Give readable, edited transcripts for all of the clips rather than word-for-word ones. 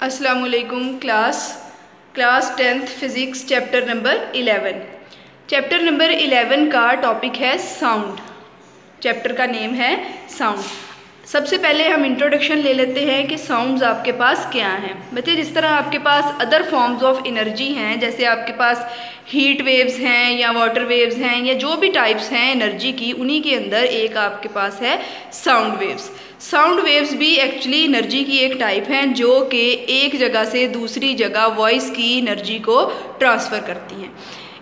अस्सलामुअलैकुम class 10th physics chapter number 11। Chapter number 11 का topic है साउंड। चैप्टर का नेम है साउंड। सबसे पहले हम इंट्रोडक्शन ले लेते हैं कि साउंड्स आपके पास क्या हैं। बच्चे, जिस तरह आपके पास अदर फॉर्म्स ऑफ एनर्जी हैं, जैसे आपके पास हीट वेव्स हैं या वाटर वेव्स हैं या जो भी टाइप्स हैं एनर्जी की, उन्हीं के अंदर एक आपके पास है साउंड वेव्स। साउंड वेव्स भी एक्चुअली एनर्जी की एक टाइप है जो कि एक जगह से दूसरी जगह वॉइस की एनर्जी को ट्रांसफ़र करती हैं।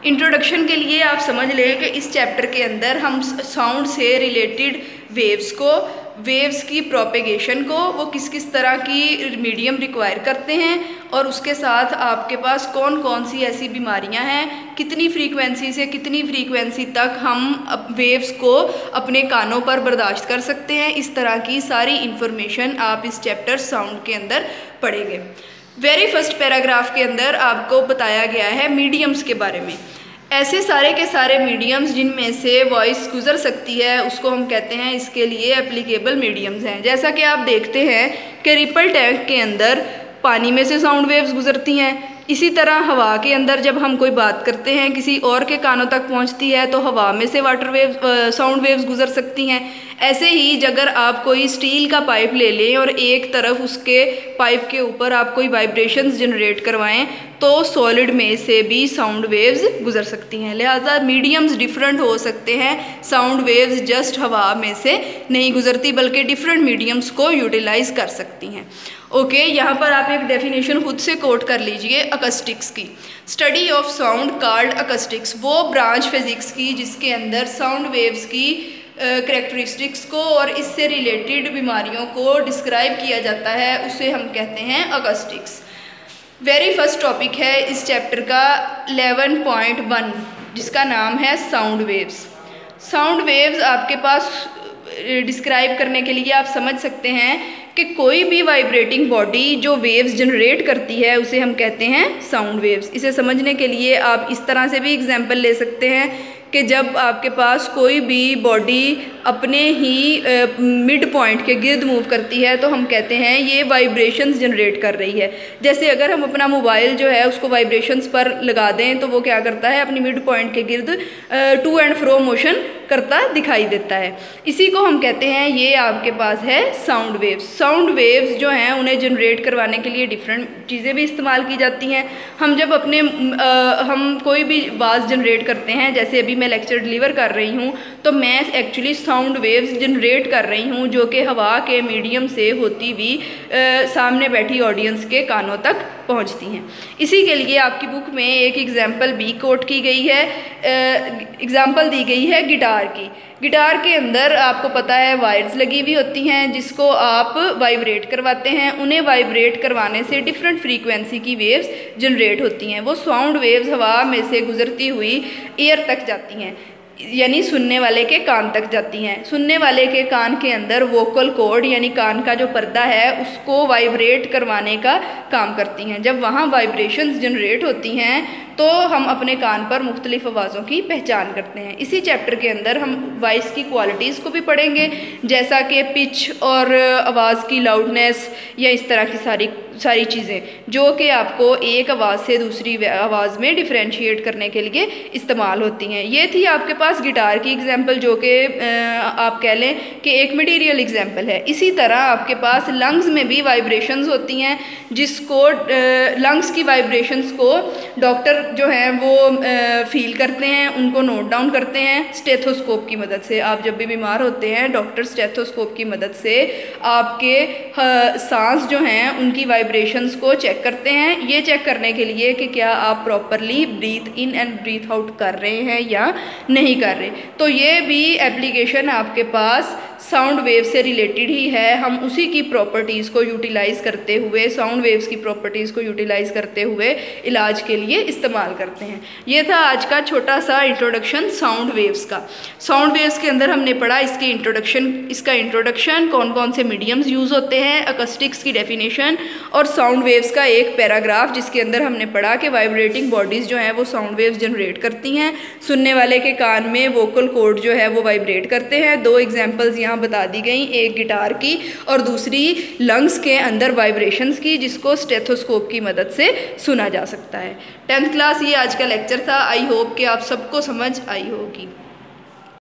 इंट्रोडक्शन के लिए आप समझ लें कि इस चैप्टर के अंदर हम साउंड से रिलेटेड वेव्स की प्रोपेगेशन को, वो किस किस तरह की मीडियम रिक्वायर करते हैं, और उसके साथ आपके पास कौन कौन सी ऐसी बीमारियां हैं, कितनी फ्रीक्वेंसी से कितनी फ्रीक्वेंसी तक हम वेव्स को अपने कानों पर बर्दाश्त कर सकते हैं, इस तरह की सारी इंफॉर्मेशन आप इस चैप्टर साउंड के अंदर पढ़ेंगे। वेरी फर्स्ट पैराग्राफ के अंदर आपको बताया गया है मीडियम्स के बारे में। ऐसे सारे के सारे मीडियम्स जिनमें से वॉइस गुजर सकती है उसको हम कहते हैं, इसके लिए एप्लीकेबल मीडियम्स हैं। जैसा कि आप देखते हैं कि रिपल टैंक के अंदर पानी में से साउंड वेव्स गुजरती हैं। इसी तरह हवा के अंदर जब हम कोई बात करते हैं किसी और के कानों तक पहुंचती है तो हवा में से साउंड वेव्स गुजर सकती हैं। ऐसे ही अगर आप कोई स्टील का पाइप ले लें और एक तरफ उसके पाइप के ऊपर आप कोई वाइब्रेशंस जनरेट करवाएं तो सॉलिड में से भी साउंड वेव्स गुजर सकती हैं। लिहाजा मीडियम्स डिफरेंट हो सकते हैं। साउंड वेव्स जस्ट हवा में से नहीं गुजरती बल्कि डिफरेंट मीडियम्स को यूटिलाइज कर सकती हैं। ओके, यहाँ पर आप एक डेफिनेशन खुद से कोट कर लीजिए अकस्टिक्स की। स्टडी ऑफ साउंड कॉल्ड अकस्टिक्स, वो ब्रांच फिजिक्स की जिसके अंदर साउंड वेव्स की करैक्टरिस्टिक्स को और इससे रिलेटेड बीमारियों को डिस्क्राइब किया जाता है, उसे हम कहते हैं अकस्टिक्स। वेरी फर्स्ट टॉपिक है इस चैप्टर का 11.1 जिसका नाम है साउंड वेव्स। साउंड वेव्स आपके पास डिस्क्राइब करने के लिए आप समझ सकते हैं कि कोई भी वाइब्रेटिंग बॉडी जो वेव्स जनरेट करती है उसे हम कहते हैं साउंड वेव्स। इसे समझने के लिए आप इस तरह से भी एग्जांपल ले सकते हैं कि जब आपके पास कोई भी बॉडी अपने ही मिड पॉइंट के गिर्द मूव करती है तो हम कहते हैं ये वाइब्रेशंस जनरेट कर रही है। जैसे अगर हम अपना मोबाइल जो है उसको वाइब्रेशंस पर लगा दें तो वो क्या करता है, अपनी मिड पॉइंट के गिर्द टू एंड फ्रो मोशन करता दिखाई देता है। इसी को हम कहते हैं ये आपके पास है साउंड वेव्स। साउंड वेव्स जो हैं उन्हें जनरेट करवाने के लिए डिफरेंट चीज़ें भी इस्तेमाल की जाती हैं। हम जब अपने हम कोई भी आवाज़ जनरेट करते हैं, जैसे अभी मैं लेक्चर डिलीवर कर रही हूँ तो मैं एक्चुअली साउंड वेव्स जनरेट कर रही हूँ जो कि हवा के मीडियम से होती हुई सामने बैठी ऑडियंस के कानों तक पहुँचती हैं। इसी के लिए आपकी बुक में एक एग्जाम्पल भी कोट की गई है, एग्जाम्पल दी गई है गिटार की। गिटार के अंदर आपको पता है वायर्स लगी हुई होती हैं जिसको आप वाइब्रेट करवाते हैं। उन्हें वाइब्रेट करवाने से डिफरेंट फ्रीक्वेंसी की वेव्स जनरेट होती हैं। वो साउंड वेव्स हवा में से गुजरती हुई एयर तक जाती हैं, यानी सुनने वाले के कान तक जाती हैं। सुनने वाले के कान के अंदर वोकल कॉर्ड यानी कान का जो पर्दा है उसको वाइब्रेट करवाने का काम करती हैं। जब वहाँ वाइब्रेशंस जनरेट होती हैं तो हम अपने कान पर मुख्तलिफ आवाज़ों की पहचान करते हैं। इसी चैप्टर के अंदर हम वॉइस की क्वालिटीज़ को भी पढ़ेंगे, जैसा कि पिच और आवाज़ की लाउडनेस या इस तरह की सारी चीज़ें जो कि आपको एक आवाज़ से दूसरी आवाज़ में डिफ्रेंशिएट करने के लिए इस्तेमाल होती हैं। ये थी आपके पास गिटार की एग्जांपल जो कि आप कह लें कि एक मटेरियल एग्जांपल है। इसी तरह आपके पास लंग्स में भी वाइब्रेशंस होती हैं जिसको लंग्स की वाइब्रेशंस को डॉक्टर जो हैं वो फील करते हैं, उनको नोट डाउन करते हैं स्टेथोस्कोप की मदद से। आप जब भी बीमार होते हैं डॉक्टर स्टेथोस्कोप की मदद से आपके सांस जो हैं उनकी वाइब्रेशंस को चेक करते हैं, ये चेक करने के लिए कि क्या आप properly breathe in and breathe out कर रहे हैं या नहीं कर रहे। तो ये भी एप्लीकेशन आपके पास साउंड वेव से रिलेटेड ही है। हम उसी की प्रॉपर्टीज़ को यूटिलाइज करते हुए, साउंड वेव्स की प्रॉपर्टीज़ को यूटिलाइज करते हुए इलाज के लिए इस्तेमाल करते हैं। ये था आज का छोटा सा इंट्रोडक्शन साउंड वेव्स का। साउंड वेव्स के अंदर हमने पढ़ा इसका इंट्रोडक्शन, कौन कौन से मीडियम्स यूज़ होते हैं, अकस्टिक्स की डेफिनेशन और साउंड वेव्स का एक पैराग्राफ जिसके अंदर हमने पढ़ा कि वाइब्रेटिंग बॉडीज़ जो हैं वो साउंड वेव्स जनरेट करती हैं। सुनने वाले के कान कान में वोकल कॉर्ड जो है वो वाइब्रेट करते हैं। 2 एग्जांपल्स यहाँ बता दी गई, एक गिटार की और दूसरी लंग्स के अंदर वाइब्रेशंस की, जिसको स्टेथोस्कोप की मदद से सुना जा सकता है। 10th क्लास ये आज का लेक्चर था। आई होप कि आप सबको समझ आई होगी।